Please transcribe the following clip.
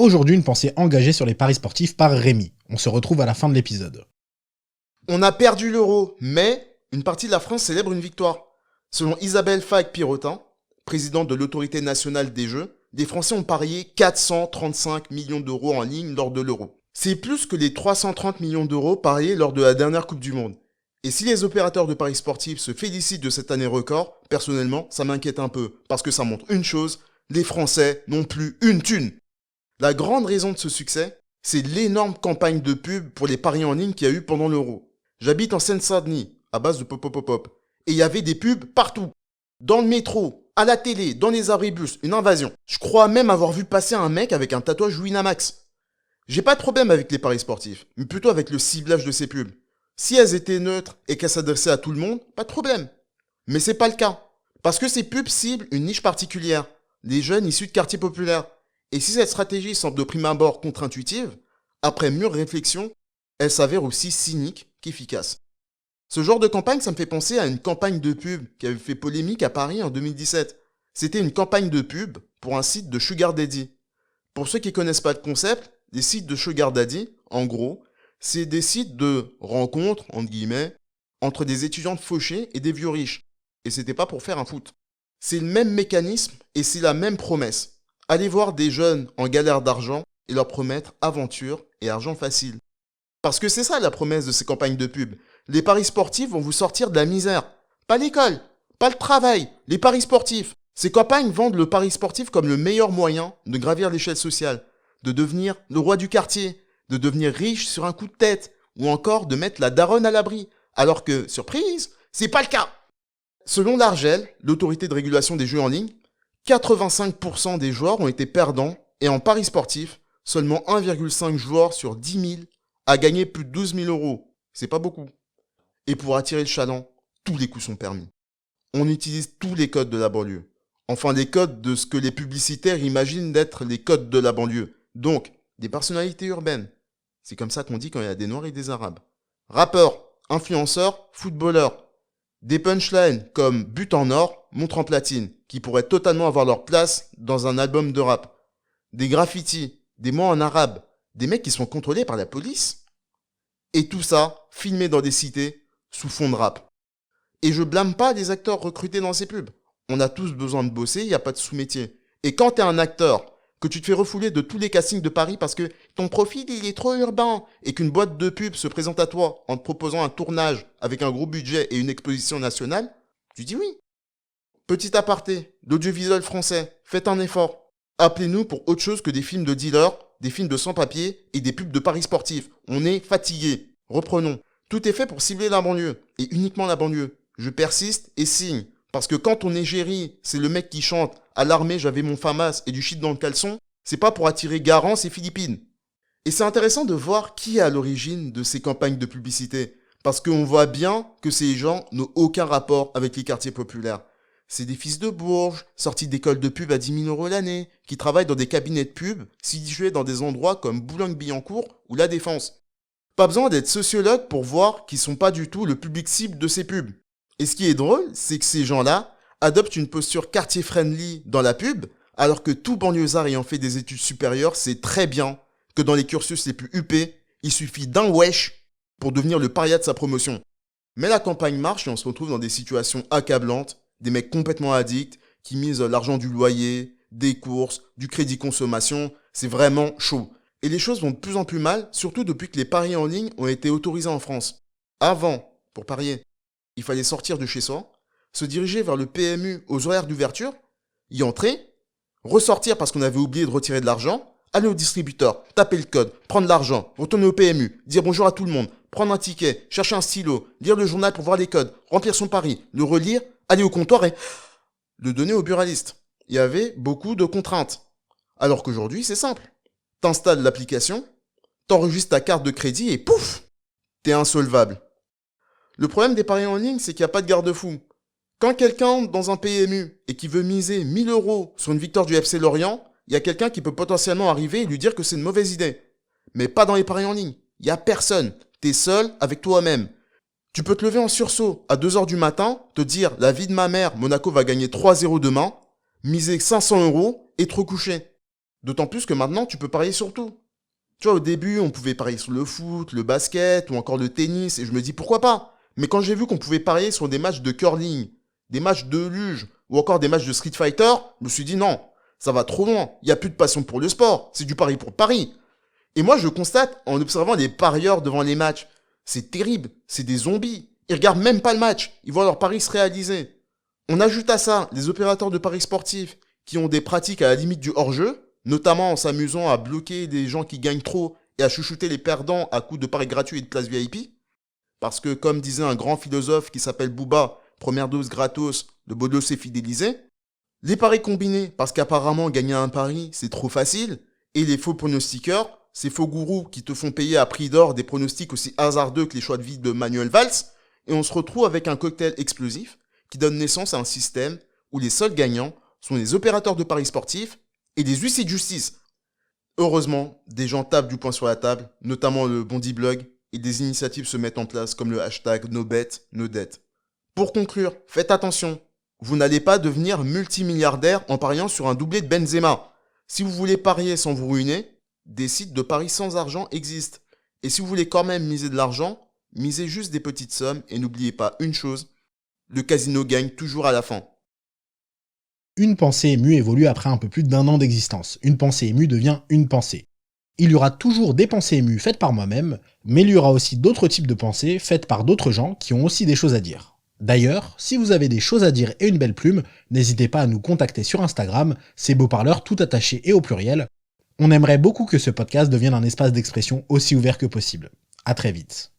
Aujourd'hui, une pensée engagée sur les paris sportifs par Rémi. On se retrouve à la fin de l'épisode. On a perdu l'euro, mais une partie de la France célèbre une victoire. Selon Isabelle Fague-Pirotin, présidente de l'autorité nationale des jeux, les Français ont parié 435 millions d'euros en ligne lors de l'euro. C'est plus que les 330 millions d'euros pariés lors de la dernière Coupe du Monde. Et si les opérateurs de paris sportifs se félicitent de cette année record, personnellement, ça m'inquiète un peu, parce que ça montre une chose, les Français n'ont plus une thune. La grande raison de ce succès, c'est l'énorme campagne de pub pour les paris en ligne qu'il y a eu pendant l'euro. J'habite en Seine-Saint-Denis, à base de pop, et il y avait des pubs partout. Dans le métro, à la télé, dans les abribus, une invasion. Je crois même avoir vu passer un mec avec un tatouage Winamax. J'ai pas de problème avec les paris sportifs, mais plutôt avec le ciblage de ces pubs. Si elles étaient neutres et qu'elles s'adressaient à tout le monde, pas de problème. Mais c'est pas le cas. Parce que ces pubs ciblent une niche particulière, les jeunes issus de quartiers populaires. Et si cette stratégie semble de prime abord contre-intuitive, après mûre réflexion, elle s'avère aussi cynique qu'efficace. Ce genre de campagne, ça me fait penser à une campagne de pub qui avait fait polémique à Paris en 2017. C'était une campagne de pub pour un site de Sugar Daddy. Pour ceux qui connaissent pas le concept, les sites de Sugar Daddy, en gros, c'est des sites de rencontres, entre guillemets, entre des étudiantes fauchées et des vieux riches. Et c'était pas pour faire un foot. C'est le même mécanisme et c'est la même promesse. Allez voir des jeunes en galère d'argent et leur promettre aventure et argent facile. Parce que c'est ça la promesse de ces campagnes de pub. Les paris sportifs vont vous sortir de la misère. Pas l'école, pas le travail, les paris sportifs. Ces campagnes vendent le pari sportif comme le meilleur moyen de gravir l'échelle sociale, de devenir le roi du quartier, de devenir riche sur un coup de tête, ou encore de mettre la daronne à l'abri. Alors que, surprise, c'est pas le cas. Selon l'Argel, l'autorité de régulation des jeux en ligne, 85% des joueurs ont été perdants et en paris sportif, seulement 1,5 joueur sur 10 000 a gagné plus de 12 000 euros. C'est pas beaucoup. Et pour attirer le chaland, tous les coups sont permis. On utilise tous les codes de la banlieue. Enfin, les codes de ce que les publicitaires imaginent d'être les codes de la banlieue. Donc, des personnalités urbaines. C'est comme ça qu'on dit quand il y a des Noirs et des Arabes. Rappeurs, influenceurs, footballeurs. Des punchlines comme But en or, montre en platine, qui pourraient totalement avoir leur place dans un album de rap. Des graffitis, des mots en arabe, des mecs qui sont contrôlés par la police. Et tout ça, filmé dans des cités, sous fond de rap. Et je blâme pas les acteurs recrutés dans ces pubs. On a tous besoin de bosser, il n'y a pas de sous-métier. Et quand t'es un acteur, que tu te fais refouler de tous les castings de Paris parce que ton profil il est trop urbain, et qu'une boîte de pub se présente à toi en te proposant un tournage avec un gros budget et une exposition nationale, tu dis oui. Petit aparté, l'audiovisuel français, faites un effort. Appelez-nous pour autre chose que des films de dealers, des films de sans-papiers et des pubs de paris sportifs. On est fatigué. Reprenons. Tout est fait pour cibler la banlieue, et uniquement la banlieue. Je persiste et signe. Parce que quand ton égérie, c'est le mec qui chante « À l'armée, j'avais mon FAMAS et du shit dans le caleçon », c'est pas pour attirer Garance et Philippines. Et c'est intéressant de voir qui est à l'origine de ces campagnes de publicité. Parce qu'on voit bien que ces gens n'ont aucun rapport avec les quartiers populaires. C'est des fils de Bourges, sortis d'écoles de pub à 10 000 euros l'année, qui travaillent dans des cabinets de pub, situés dans des endroits comme Boulogne-Billancourt ou La Défense. Pas besoin d'être sociologue pour voir qu'ils sont pas du tout le public cible de ces pubs. Et ce qui est drôle, c'est que ces gens-là adoptent une posture quartier-friendly dans la pub, alors que tout banlieusard ayant fait des études supérieures sait très bien que dans les cursus les plus huppés, il suffit d'un wesh pour devenir le paria de sa promotion. Mais la campagne marche et on se retrouve dans des situations accablantes, des mecs complètement addicts qui misent l'argent du loyer, des courses, du crédit consommation, c'est vraiment chaud. Et les choses vont de plus en plus mal, surtout depuis que les paris en ligne ont été autorisés en France. Avant, pour parier, il fallait sortir de chez soi, se diriger vers le PMU aux horaires d'ouverture, y entrer, ressortir parce qu'on avait oublié de retirer de l'argent, aller au distributeur, taper le code, prendre l'argent, retourner au PMU, dire bonjour à tout le monde, prendre un ticket, chercher un stylo, lire le journal pour voir les codes, remplir son pari, le relire, aller au comptoir et le donner au buraliste. Il y avait beaucoup de contraintes. Alors qu'aujourd'hui, c'est simple. T'installes l'application, t'enregistres ta carte de crédit et pouf, t'es insolvable. Le problème des paris en ligne, c'est qu'il n'y a pas de garde-fou. Quand quelqu'un entre dans un PMU et qui veut miser 1 000 euros sur une victoire du FC Lorient, il y a quelqu'un qui peut potentiellement arriver et lui dire que c'est une mauvaise idée. Mais pas dans les paris en ligne. Il n'y a personne. T'es seul avec toi-même. Tu peux te lever en sursaut à 2h du matin, te dire la vie de ma mère, Monaco va gagner 3-0 demain, miser 500 euros et te recoucher. D'autant plus que maintenant, tu peux parier sur tout. Tu vois, au début, on pouvait parier sur le foot, le basket ou encore le tennis, et je me dis pourquoi pas. Mais quand j'ai vu qu'on pouvait parier sur des matchs de curling, des matchs de luge ou encore des matchs de Street Fighter, je me suis dit non, ça va trop loin. Il n'y a plus de passion pour le sport, c'est du pari pour pari. Et moi, je constate en observant les parieurs devant les matchs, c'est terrible, c'est des zombies. Ils regardent même pas le match, ils voient leur pari se réaliser. On ajoute à ça les opérateurs de paris sportifs qui ont des pratiques à la limite du hors-jeu, notamment en s'amusant à bloquer des gens qui gagnent trop et à chouchouter les perdants à coups de paris gratuits et de places VIP. Parce que, comme disait un grand philosophe qui s'appelle Booba, première dose gratos, le beau dos s'est fidélisé. Les paris combinés, parce qu'apparemment gagner un pari, c'est trop facile. Et les faux pronostiqueurs, ces faux gourous qui te font payer à prix d'or des pronostics aussi hasardeux que les choix de vie de Manuel Valls. Et on se retrouve avec un cocktail explosif qui donne naissance à un système où les seuls gagnants sont les opérateurs de paris sportifs et les huissiers de justice. Heureusement, des gens tapent du poing sur la table, notamment le Bondi Blog, et des initiatives se mettent en place comme le hashtag NoBet, NoDebt. Pour conclure, faites attention, vous n'allez pas devenir multimilliardaire en pariant sur un doublé de Benzema. Si vous voulez parier sans vous ruiner, des sites de paris sans argent existent. Et si vous voulez quand même miser de l'argent, misez juste des petites sommes et n'oubliez pas une chose, le casino gagne toujours à la fin. Une pensée émue évolue après un peu plus d'1 an d'existence. Une pensée émue devient une pensée. Il y aura toujours des pensées émues faites par moi-même, mais il y aura aussi d'autres types de pensées faites par d'autres gens qui ont aussi des choses à dire. D'ailleurs, si vous avez des choses à dire et une belle plume, n'hésitez pas à nous contacter sur Instagram, c'est Beau Parleur tout attaché et au pluriel. On aimerait beaucoup que ce podcast devienne un espace d'expression aussi ouvert que possible. À très vite.